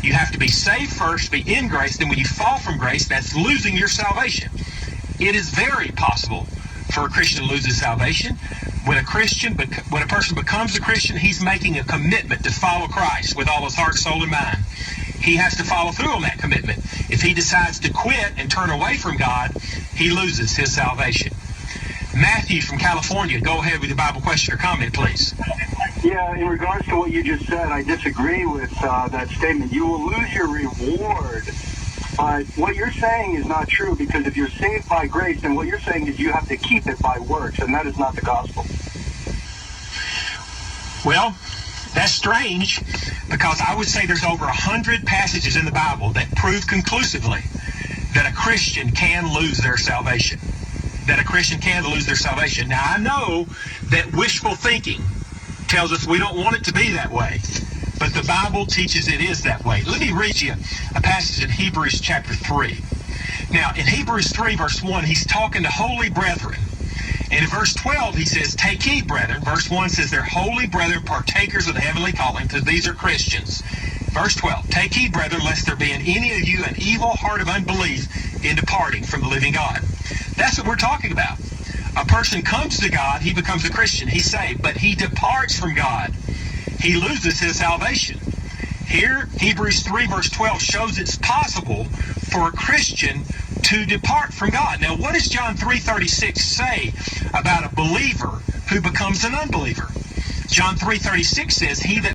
You have to be saved first, be in grace, then when you fall from grace, that's losing your salvation. It is very possible for a Christian to lose his salvation. When a person becomes a Christian, he's making a commitment to follow Christ with all his heart, soul, and mind. He has to follow through on that commitment. If he decides to quit and turn away from God, he loses his salvation. Matthew from California, go ahead with your Bible question or comment, please. Yeah, in regards to what you just said, I disagree with that statement. You will lose your reward. But what you're saying is not true, because if you're saved by grace, then what you're saying is you have to keep it by works, and that is not the gospel. Well, that's strange, because I would say there's over 100 passages in the Bible that prove conclusively that a Christian can lose their salvation. That a Christian can lose their salvation. Now, I know that wishful thinking tells us we don't want it to be that way, but the Bible teaches it is that way. Let me read you a passage in Hebrews chapter 3. Now, in Hebrews 3, verse 1, he's talking to holy brethren. And in verse 12, he says, "Take heed, brethren." Verse 1 says, "They're holy brethren, partakers of the heavenly calling," because these are Christians. Verse 12, "Take heed, brethren, lest there be in any of you an evil heart of unbelief in departing from the living God." That's what we're talking about. A person comes to God, he becomes a Christian, he's saved, but he departs from God. He loses his salvation. Here, Hebrews 3, verse 12 shows it's possible for a Christian to depart from God. Now, what does John 3:36 say about a believer who becomes an unbeliever? John 3:36 says, "He that